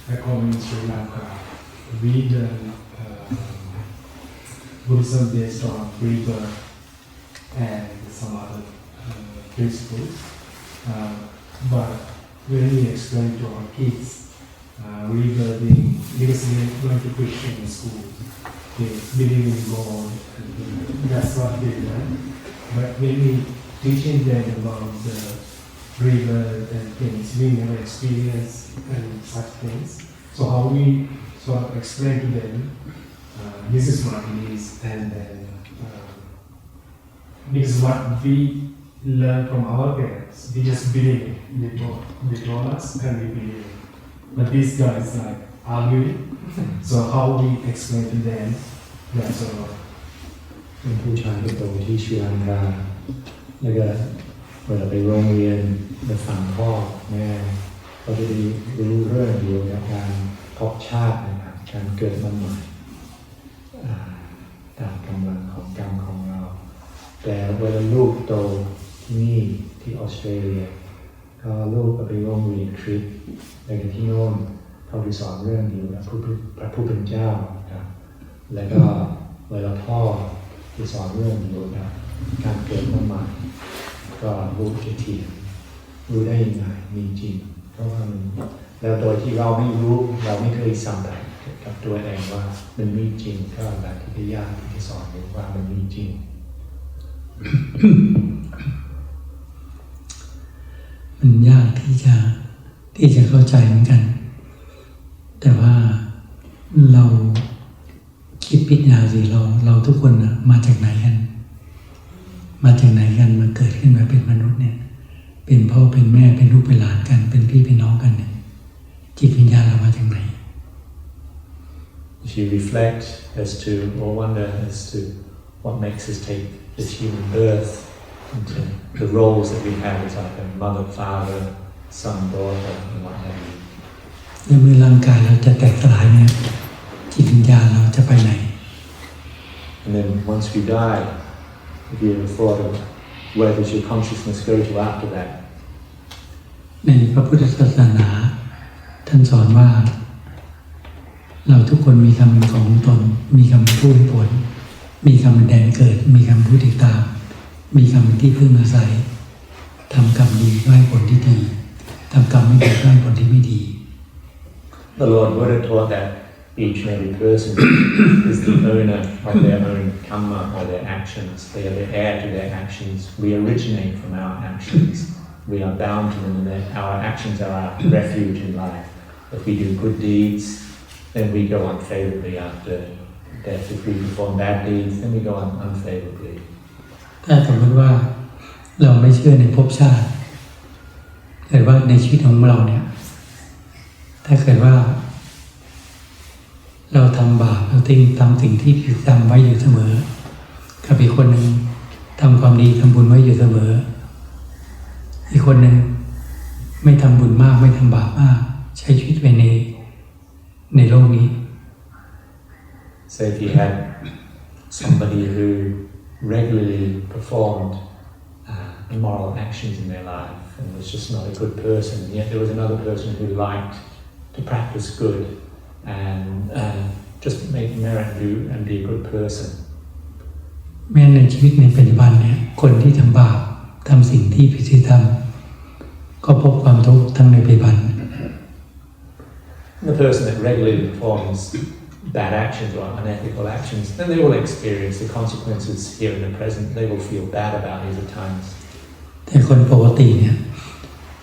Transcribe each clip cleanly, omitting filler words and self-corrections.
back home in Sri Lanka, we learn Buddhism based on rebirth and some other principles. But when we explain to our kids, rebirthing, because they're going to Christian school, they believe in God, and that's what they learn. But when we teaching them about the rebirth and things, we never experience and such things. So how we sort of explain to them, this is what it is, and then this is what we learn from our parents. We just believe it. They told us and we believe it. But these guys like arguing. So how we explain to them, that's all. เป็นผู้ชายที่โตที่ศรีลังกาแล้วก็เวลาไปโรงเรียนไปฟังพ่อแม่เขาจะได้รู้เรื่องเกี่ยวกับการพบชาตินะครับการเกิดมาใหม่ตามกำลังของกรรมของเราแต่เวลาลูกโตที่นี่ที่ออสเตรเลียก็ลูกก็ไปโรงเรียนคริสต์แล้วก็ที่โน่นเขาไปสอนเรื่องเกี่ยวกับพระผู้เป็นเจ้าครับแล้วก็เวลาพ่อไปสอนเรื่องเกี่ยวกับการเกิดมาใหม่ก็รู้จะเถียงรู้ได้ยังไงมีจริงเพราะว่ามันแล้วโดยที่เราไม่รู้เราไม่เคยสัมผัสกับตัวเองว่ามันมีจริงก็แบบที่พยายามที่สอนว่ามันมีจริง มันยากที่จะเข้าใจเหมือนกันแต่ว่าเราคิดพิจารณาสิเราทุกคนมาจากไหนกันมาเกิดขึ้นมาเป็นมนุษย์เนี่ยเป็นพ่อเป็นแม่เป็นลูกเป็นหลานกันเป็นพี่เป็นน้องกันเนี่ยจิตวิญญาณเรามาจากไหน If you reflect as to or wonder as to what makes us take this human birth into the roles that we have as like a mother, father, son, daughter, and what have you. ในเมื่อร่างกายเราจะแตกสลายเนี่ยจิตวิญญาณเราจะไปไหน And then once we die, if you ever thought of where does your consciousness go to after that? ในพระพุทธศาสนาท่านสอนว่าเราทุกคนมีกรรมเป็นของตนมีกรรมเป็นผู้ให้ผลมีกรรมเป็นแดนเกิดมีกรรมผู้ติดตามมีกรรมเป็นที่พึ่งอาศัยทำกรรมดีก็ให้ผลที่ดีทำกรรมไม่ดีก็ให้ผลที่ไม่ดี The Lord Buddha taught that each and every person is the owner of their own karma or their actions. They are the heir to their actions. We originate from our actions. We are bound to them, and our actions are our refuge in life. If we do good deeds, then we go on favorably after death. If we perform bad deeds, then we go on unfavorably. ถ้าสมมติว่าเราไม่เชื่อในภพชาติเกิดว่าในชีวิตของเราเนี่ยถ้าเกิดว่าเราทำบาปเราทำสิ่งที่ผิดทำไว้อยู่เสมอกับอีกคนหนึ่งทำความดีทำบุญไว้อยู่เสมออีกคนหนึ่งไม่ทำบุญมากไม่ทำบาปมากใช้ชีวิตไปในโลกนี้ So if you had somebody who regularly performed immoral actions in their life and was just not a good person, yet there was another person who liked to practice good and just make merit and be a good person. แม้ในชีวิตในปัจจุบันเนี่ยคนที่ทำบาปทำสิ่งที่ผิดศีลธรรมก็พบความทุกข์ทั้งในปัจจุบัน The person that regularly performs bad actions or unethical actions, then they will experience the consequences here in the present. They will feel bad about it at times. แต่คนปกติเนี่ย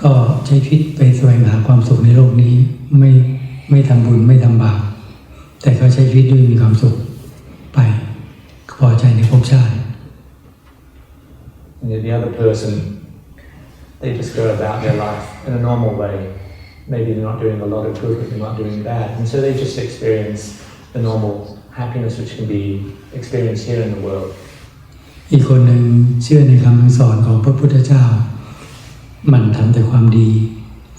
ก็ใช้ชีวิตไปแสวงหาความสุขในโลกนี้ไม่ทำบุญไม่ทำบาปแต่เขาใช้ชีวิตด้วยมีความสุขไปพอใจในภพชาติ And the other person, they just go about their life in a normal way. Maybe they're not doing a lot of good, but they're not doing bad. And so they just experience the normal happiness which can be experienced here in the world. อีกคนหนึ่งเชื่อในคำสอนของพระพุทธเจ้ามันทำแต่ความดี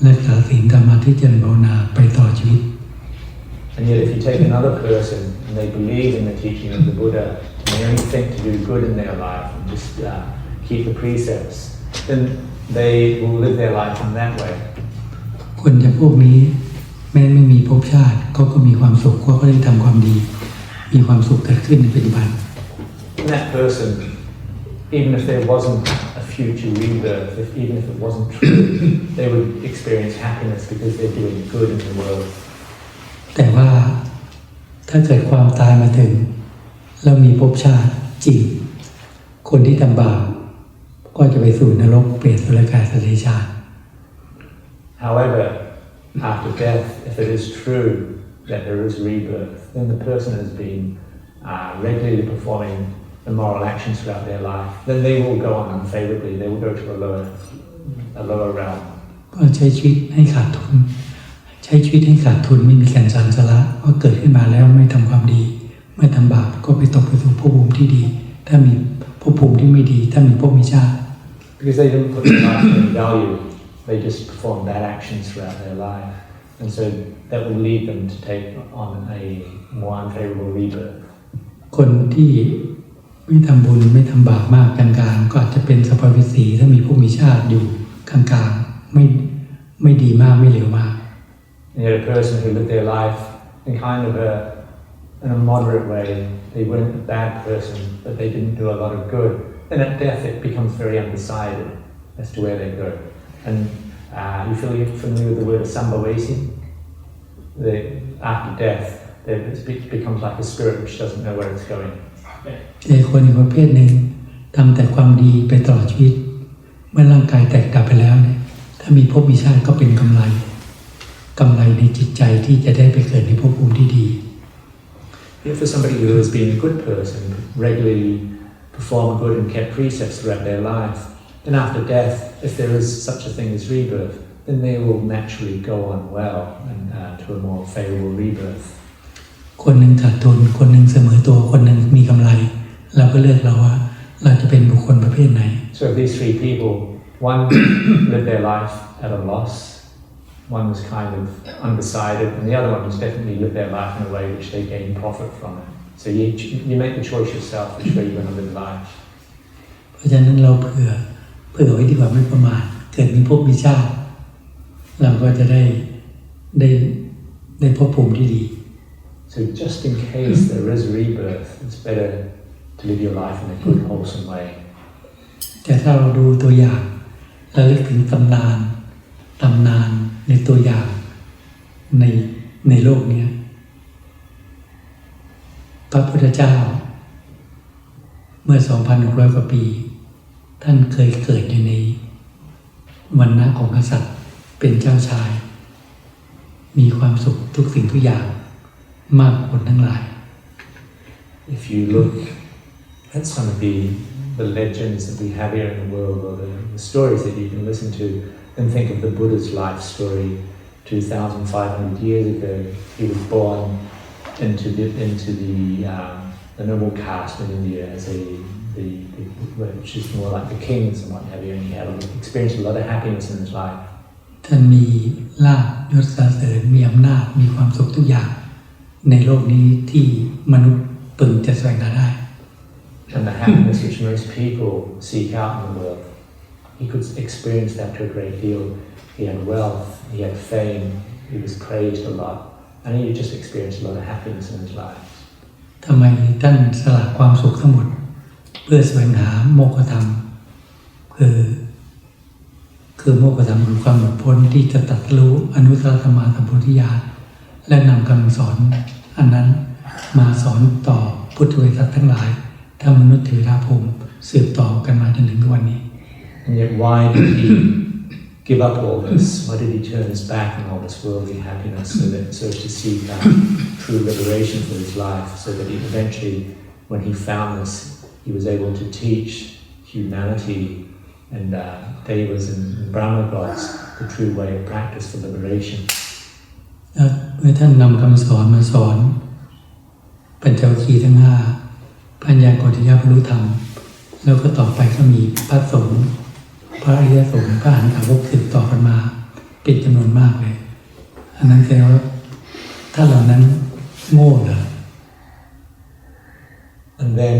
รักษาศีลธรรมะที่เจริญภาวนาไปต่อชีวิต And yet if you take another person and they believe in the teaching of the Buddha and they only think to do good in their life and just keep the precepts, then they will live their life in that way. คนจะพวกนี้ แม้ไม่มีภพชาติเขาก็มีความสุขเขาก็ได้ทำความดีมีความสุขเกิดขึ้นในปัจจุบัน And that person, even if there wasn't a future rebirth, even if it wasn't true, they would experience happiness because they're doing good in the world. แต่ว่าถ้าเกิดความตายมาถึงแล้วมีภพชาติจริงคนที่ทำบาปก็จะไปสู่นรกเปรตสุรกายสัตว์เดรัจฉาน However, after death, if it is true that there is rebirth, then the person has been regularly performing the moral actions throughout their life. Then they will go on unfavorably. They will go to a lower realm. ก็ใช้ชีวิตให้ขาดทุนใช้ชีวิตให้ขาดทุนไม่มีแก่นสารสาระเพราะเกิดขึ้นมาแล้วไม่ทำความดีไม่ทำบาปก็ไปตกไปสู่ภพภูมิที่ดีถ้ามีภพภูมิที่ไม่ดีถ้ามีภพมีชาติ Because they didn't put their life in value, they just performed bad actions throughout their life, and so that will lead them to take on a more unfavorable rebirth. คนที่ไม่ทำบุญไม่ทำบาปมากกลางๆก็อาจจะเป็นสัพพวิสีถ้ามีภพมีชาติอยู่กลางๆไม่ดีมากไม่เลวมาก And yet a person who lived their life in kind of in a moderate way, they weren't a bad person, but they didn't do a lot of good. Then at death it becomes very undecided as to where they go. And you feel familiar with the word sambhavesi? After death, it becomes like a spirit which doesn't know where it's going. แต่คนอีกประเภทหนึ่งทำแต่ความดีไปตลอดชีวิตเมื่อร่างกายแตกดับไปแล้วเนี่ยถ้ามีภพมีชาติก็เป็นกำไรในจิตใจที่จะได้ไปเกิดในภพภูมิที่ดี If for somebody who has been a good person, regularly performed good and kept precepts throughout their life, then after death, if there is such a thing as rebirth, then they will naturally go on well and to a more favorable rebirth. คนหนึ่งขาดทุนคนหนึ่งเสมอตัวคนหนึ่งมีกำไรเราก็เลือกเราว่าเราจะเป็นบุคคลประเภทไหน So of these three people, one lived their life at a loss, one was kind of undecided, and the other one was definitely lived their life in a way which they gained profit from it. So you make the choice yourself which way you're going to live life. เพราะฉะนั้นเราเผื่อไว้ดีกว่าไม่ประมาทเกิดมีภพมีชาติเราก็จะได้ภพภูมิที่ดี So just in case there is rebirth, it's better to live your life in a good, wholesome way. แต่ถ้าเราดูตัวอย่างเราเลือกถึงตำนานในตัวอย่างในโลกนี้พระพุทธเจ้าเมื่อ 2,600 กว่าปีท่านเคยเกิดอยู่ในวรรณะของกษัตริย์เป็นเจ้าชายมีความสุขทุกสิ่งทุกอย่างมากกว่าคนทั้งหลาย If you look at some of the legends that we have here in the world, or the stories that you can listen to, then think of the Buddha's life story 2,500 years ago. He was born into the noble caste in India as which is more like the kings and what have you, and he had experienced a lot of happiness in his life. ท่านมีลาภยศสรรเสริญมีอำนาจมีความสุขทุกอย่างในโลกนี้ที่มนุษย์พึงจะแสวงหาได้ And the happiness which most people seek out in the world, he could experience that to a great deal. He had wealth, he had fame, he was praised a lot, and he just experienced a lot of happiness in his life. ทำไมท่านสละความสุขทั้งหมดเพื่อแสวงหาโมกขธรรมคือโมกขธรรมคือความหลุดพ้นที่จะตรัสรู้อนุตตรธรรมสัมโพธิญาณและนำคำสอนอันนั้นมาสอนต่อพุทธบริษัททั้งหลายถ้ามนุษย์ถือราภูมิสืบต่อกันมาจนถึงทุกวันนี้ And yet why did he give up all this? Why did he turn his back on all this worldly happiness so to seek true liberation for his life, so that he eventually, when he found this, he was able to teach humanity and devas and Brahma gods the true way of practice for liberation. เมื่อท่านนำคำสอนมาสอนปัญจวัคคีย์ทั้ง5ปัญญาโกฏฐิยบรรลุธรรมแล้วก็ต่อไปก็มีพระสงฆ์พระอริยสงฆ์พระอรหันตสาวกสืบต่อกันมาเป็นจำนวนมากเลยอันนั้นแสดงว่าถ้าเหล่านั้นโง่เหรอ And then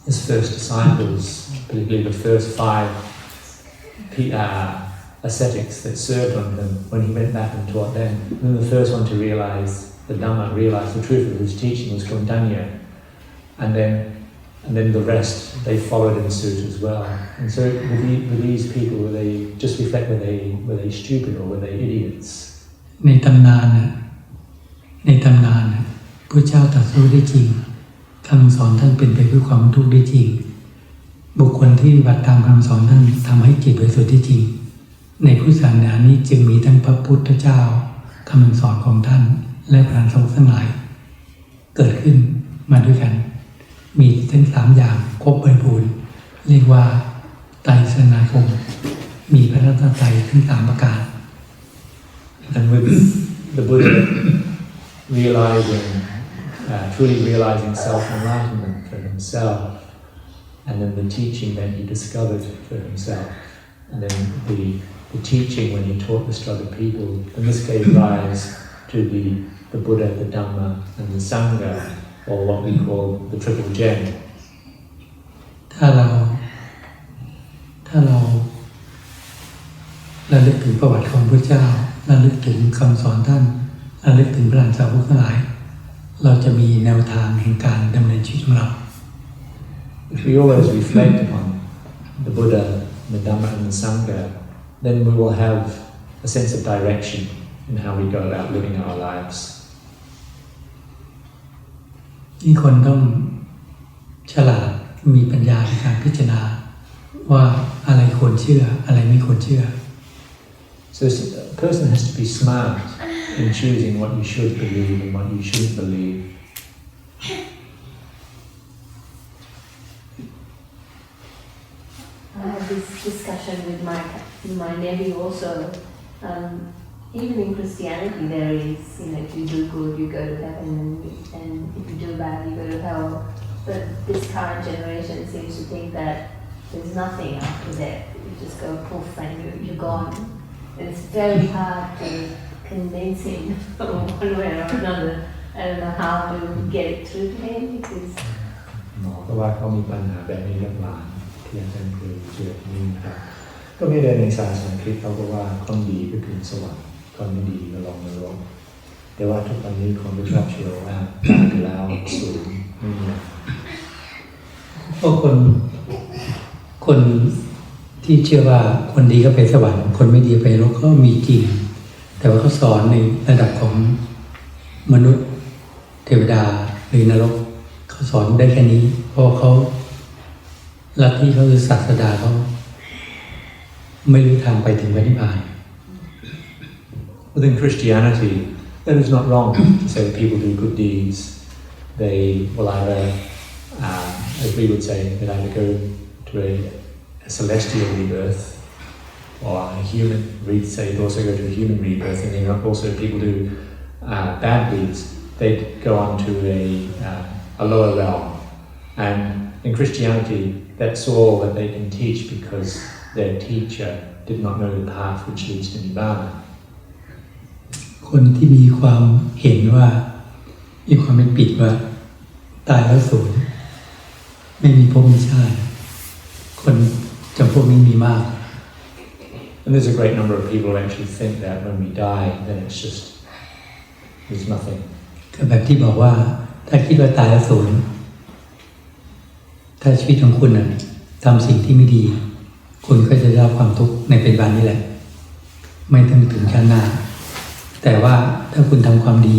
his first disciples, particularly the first 5 ascetics that served under him when he went back and taught them. And then the first one to realize the Dhamma, realize the truth of his teaching was Kondanya. And then the rest, they followed in suit as well. And so were these people, were they, just reflect, were they stupid or were they idiots? ในตำนานพระเจ้าตรัสรู้ได้จริงคำสอนท่านเป็นไปเพื่อความพ้นทุกข์ได้จริงบุคคลที่ปฏิบัติตามคำสอนท่านทำให้จิตบริสุทธิ์ได้จริงในพุทธศาสนานี้จึงมีทั้งพระพุทธเจ้าคำสอนของท่านและพระสงฆ์ทั้งหลายเกิดขึ้นมาด้วยกันมีทั้ง3อย่างครบบริบูรณ์เรียกว่าไตรสรณคมมีพระรัตนตรัยทั้ง3ประการ And with the Buddha truly realizing self-enlightenment for himself, and then the teaching that he discovered for himself, and then the teaching when he taught this to other people, and this gave rise to the Buddha, the Dhamma, and the Sangha, or what we call the Triple Gem. ถ้าเราระลึกถึงประวัติของพระเจ้าระลึกถึงคำสอนท่านระลึกถึงพระอรหันตสาวกทั้งหลายเราจะมีแนวทางแห่งการดำเนินชีวิตของเรา If we always reflect upon the Buddha, the Dhamma, and the Sangha, then we will have a sense of direction in how we go about living our lives. นี่คนต้องฉลาดมีปัญญาในการพิจารณาว่าอะไรควรเชื่ออะไรไม่ควรเชื่อ So a person has to be smart in choosing what you should believe and what you shouldn't believe. I had this discussion with my nephew also. Even in Christianity, there is, if you do good, you go to heaven, and if you do bad, you go to hell. But this current generation seems to think that there's nothing after death. You just go poof and you're gone. And it's very hard to convince him one way or another. I don't know how to get it through to him because หมอก็ว่าเขามีปัญหาแบบนี้กับหลานที่อาจารย์เคยเจอที่นี่ครับก็ไม่ได้ในศาสนาคริสต์เขาก็ว่าคนดีก็ถึงสวรรค์คนไม่ดีก็ลงนรกแต่ว่าทุกวันนี้คนก็ชอบเชื่อว่าตายไปแล้วสูญไม่มีเพราะคนที่เชื่อว่าคนดีก็ไปสวรรค์คนไม่ดีไปนรกก็มีจริงแต่ว่าเขาสอนในระดับของมนุษย์เทวดาหรือนรกเขาสอนได้แค่นี้เพราะเขาลัทธิเขาคือศาสดาเขาไม่รู้ทางไปถึงนิพพาน Within Christianity, that is not wrong to say that people do good deeds. They will either, as we would say, they either go to a celestial rebirth or a human, we'd say they also go to a human rebirth, and then also people do bad deeds. They go on to a lower realm. And in Christianity, that's all that they can teach because their teacher did not know the path which leads to Nibbana. คนที่มีความเห็นว่ามีความเป็นปิดว่าตายแล้วสูญไม่มีภพมีชาติคนจำพวกนี้มีมาก And there's a great number of people who actually think that when we die, then it's just there's nothing. ก็แบบที่บอกว่าถ้าคิดว่าตายแล้วสูญถ้าชีวิตของคุณทำสิ่งที่ไม่ดีคุณก็จะได้รับความทุกข์ในปัจจุบันนี้แหละไม่ต้องถึงชาติหน้าแต่ว่าถ้าคุณทำความดี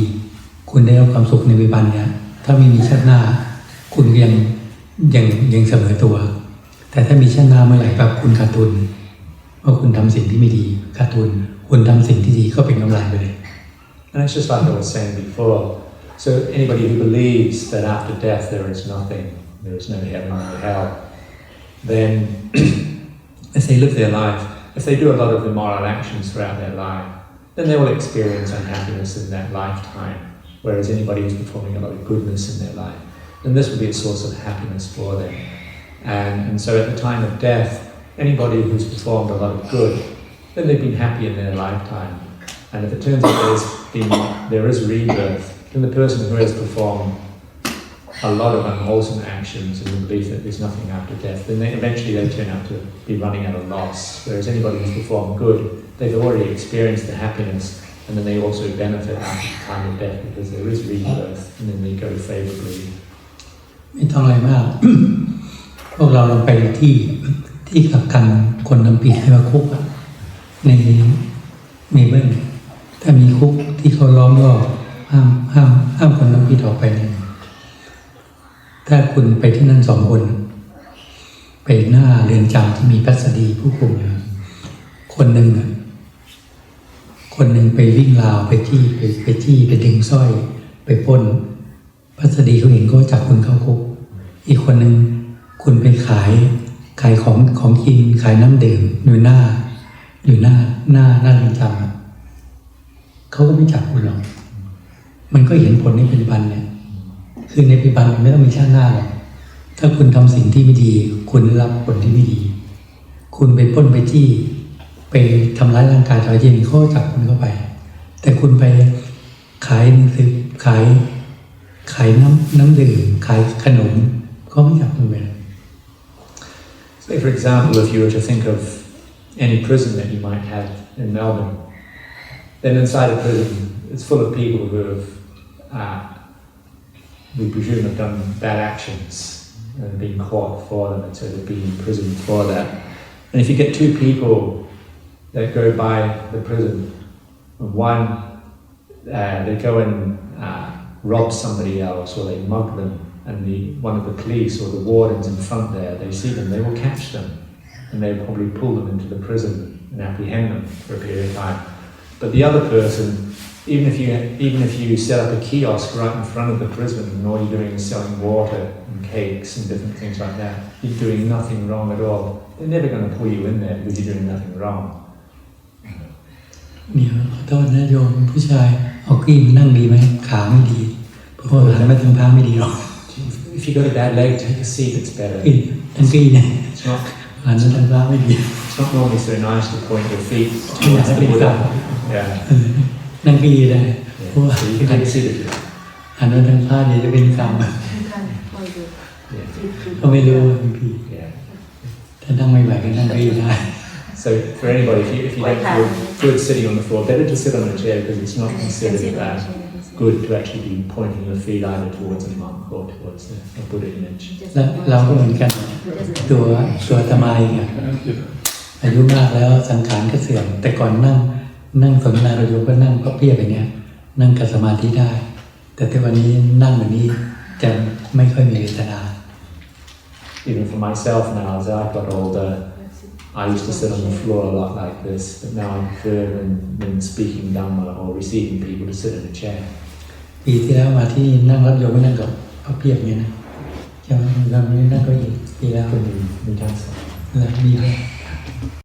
คุณได้รับความสุขในปัจจุบันเนี่ยถ้าไม่มีชาติหน้าคุณยังเสมอตัวแต่ถ้ามีชาติหน้าเมื่อไหร่แบบคุณขาดทุนเพราะคุณทำสิ่งที่ไม่ดีขาดทุนคุณทำสิ่งที่ดีก็เป็นกำไรไปเลย And it's just like I was saying before. So anybody who believes that after death there is nothing, there is no heaven or hell, then as they live their life, if they do a lot of immoral actions throughout their life, then they will experience unhappiness in that lifetime. Whereas anybody who's performing a lot of goodness in their life, then this will be a source of happiness for them. And so at the time of death, anybody who's performed a lot of good, then they've been happy in their lifetime. And if it turns out there is rebirth, then the person who has performed a lot of unwholesome actions and the belief that there's nothing after death, then eventually they turn out to be running at a loss. Whereas anybody who's performed good, they've already experienced the happiness, and then they also benefit after the time of death because there is rebirth, and then they go favorably. ไม่ต้องอะไรมาก พวกเราลองไปที่กักกันคนนำปีให้มาคุกอะในเมลเบิร์นถ้ามีคุกที่เขาล้อมรอบห้ามคนนำปีออกไปเนี่ยถ้าคุณไปที่นั่น2 คนไปหน้าเรือนจำที่มีพัสดีผู้คุมคนหนึ่งไปวิ่งราวไปดึงสร้อยไปปล้นพัสดีเขาเห็นก็จับคุณเข้าคุกอีกคนหนึ่งคุณไปขายของกินขายน้ำดื่มอยู่หน้าเรือนจำเขาก็ไม่จับคุณหรอกมันก็เห็นผลในปัจจุบันเนี่ยคือในปัจจุบันมันไม่ต้องมีชาติหน้าหรอกถ้าคุณทำสิ่งที่ไม่ดีคุณรับผลที่ไม่ดีคุณไปปล้นไปจี้ไปทำร้ายร่างกายทำอะไรที่เขาจับคุณเข้าไปแต่คุณไปขายหนังสือขายน้ำดื่มขายขนมก็ไม่จับคุณไป Say for example, if you were to think of any prison that you might have in Melbourne, then inside a prison it's full of people who have we presume have done bad actions and been caught for them, and so they've been in prison for that. And if you get 2 people that go by the prison, and one they go and rob somebody else or they mug them, and one of the police or the wardens in front there, they see them, they will catch them, and they will probably pull them into the prison and apprehend them for a period of time. But the other person, even if you set up a kiosk right in front of the prison and all you're doing is selling water and cakes and different things like that, you're doing nothing wrong at all. They're never going to pull you in there because you're doing nothing wrong. เนี่ยขอโทษนะโยมผู้ชายเอาเก้าอี้มานั่งดีไหมขาไม่ดีเพราะหันมาทางพระไม่ดีหรอก If you got a bad leg, take a seat. It's better. ทั้งเก้าอี้เนี่ย It's not. หันมาทางพระไม่ดี It's not normally so nice to point your feet towards the Buddha. Yeah. นั่งเก้าอี้ได้เพราะว่า So you can take a seat if you like. หันมาทางพระเนี่ยจะเป็นกรรมเขาไม่รู้บางที Yeah. ถ้านั่งไม่ไหวก็นั่งเก้าอี้ได้ So for anybody, if you don't feel good sitting on the floor, better to sit on a chair because it's not considered good to actually be pointing your feet either towards a monk or towards a Buddha image. แล้วเราก็เหมือนกันตัวอาตมาเองอะอายุมากแล้วสังขารก็เสื่อมแต่ก่อนนั่งสนทนาประโยชน์ก็นั่งก็เพียบอย่างเงี้ยนั่งกับสมาธิได้แต่วันนี้นั่งแบบนี้จะไม่ค่อยมีเวทนา Even for myself now, as I got older, I used to sit on the floor a lot like this, but now I prefer when speaking Dhamma or receiving people to sit in a chair. ปีที่แล้วมาที่นั่งรับโยมก็นั่งกับพระเพียบอย่างนี้นะใช่ไหมเราไม่นั่งก็อีกปีแล้ว มีท่านสอน แล้วมี